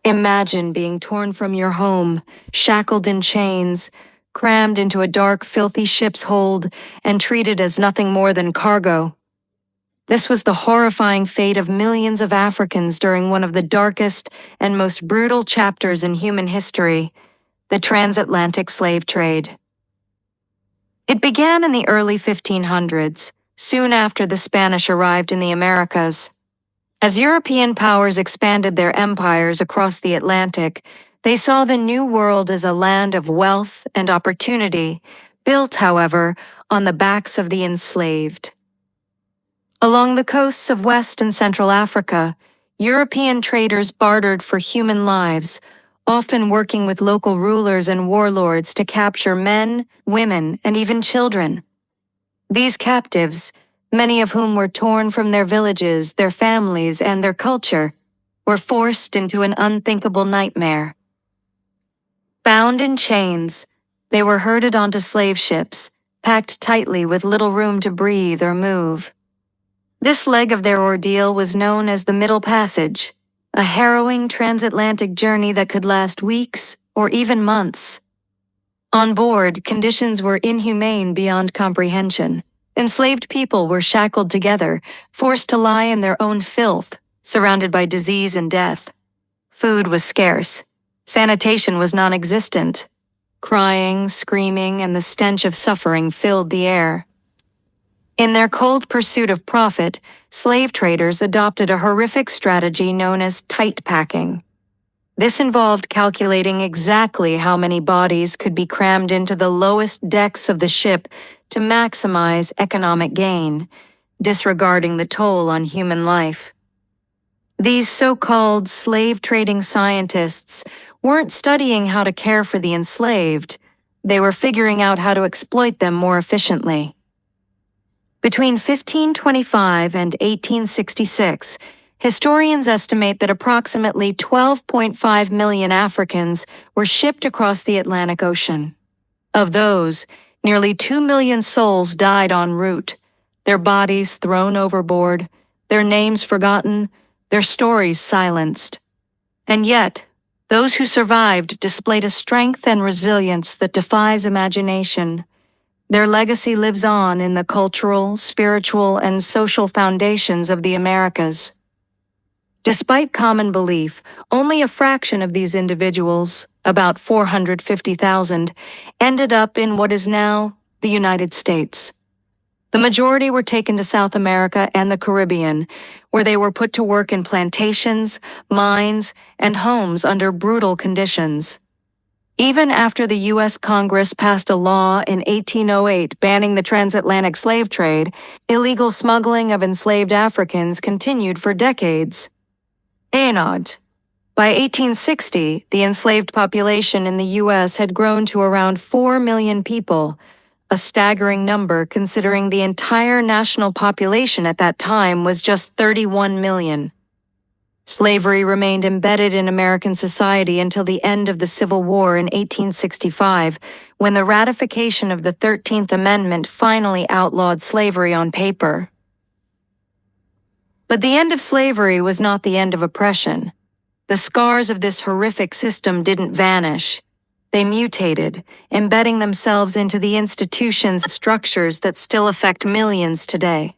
Imagine being torn from your home, shackled in chains, crammed into a dark, filthy ship's hold, and treated as nothing more than cargo. This was the horrifying fate of millions of Africans during one of the darkest and most brutal chapters in human history, the Transatlantic Slave Trade. It began in the early 1500s, soon after the Spanish arrived in the Americas. As European powers expanded their empires across the Atlantic, they saw the New World as a land of wealth and opportunity, built, however, on the backs of the enslaved. Along the coasts of West and Central Africa, European traders bartered for human lives, often working with local rulers and warlords to capture men, women, and even children. These captives, many of whom were torn from their villages, their families, and their culture, were forced into an unthinkable nightmare. Bound in chains, they were herded onto slave ships, packed tightly with little room to breathe or move. This leg of their ordeal was known as the Middle Passage, a harrowing transatlantic journey that could last weeks or even months. On board, conditions were inhumane beyond comprehension. Enslaved people were shackled together, forced to lie in their own filth, surrounded by disease and death. Food was scarce. Sanitation was non-existent. Crying, screaming, and the stench of suffering filled the air. In their cold pursuit of profit, slave traders adopted a horrific strategy known as tight packing. This involved calculating exactly how many bodies could be crammed into the lowest decks of the ship to maximize economic gain, disregarding the toll on human life. These so-called slave-trading scientists weren't studying how to care for the enslaved, they were figuring out how to exploit them more efficiently. Between 1525 and 1866, historians estimate that approximately 12.5 million Africans were shipped across the Atlantic Ocean. Of those, nearly 2 million souls died en route, their bodies thrown overboard, their names forgotten, their stories silenced. And yet, those who survived displayed a strength and resilience that defies imagination. Their legacy lives on in the cultural, spiritual, and social foundations of the Americas. Despite common belief, only a fraction of these individuals, about 450,000, ended up in what is now the United States. The majority were taken to South America and the Caribbean, where they were put to work in plantations, mines, and homes under brutal conditions. Even after the U.S. Congress passed a law in 1808 banning the transatlantic slave trade, illegal smuggling of enslaved Africans continued for decades. By 1860, the enslaved population in the U.S. had grown to around 4 million people, a staggering number considering the entire national population at that time was just 31 million. Slavery remained embedded in American society until the end of the Civil War in 1865, when the ratification of the 13th Amendment finally outlawed slavery on paper. But the end of slavery was not the end of oppression. The scars of this horrific system didn't vanish. They mutated, embedding themselves into the institutions and structures that still affect millions today.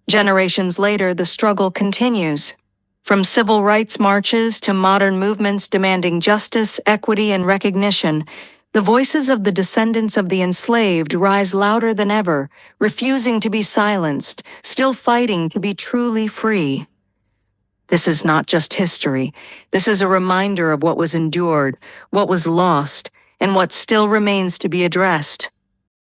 Generations later, the struggle continues. From civil rights marches to modern movements demanding justice, equity, and recognition, the voices of the descendants of the enslaved rise louder than ever, refusing to be silenced, still fighting to be truly free. This is not just history. This is a reminder of what was endured, what was lost, and what still remains to be addressed.